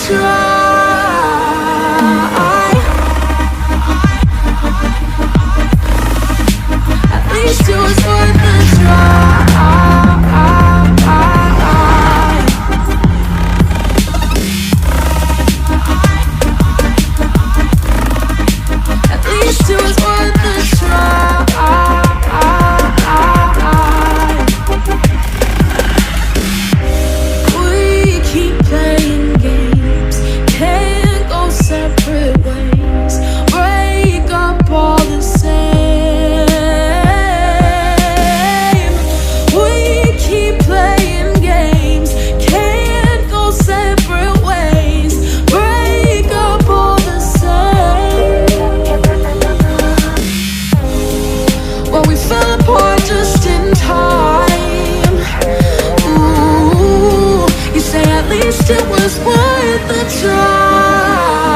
try. At least it was worth the try. At least it was worth the try. We keep playing games, can't go separate ways, break up all the same. We keep playing games, can't go separate ways, break up all the same. Well, we fell apart just in time. Ooh, you say at least it was worth the try.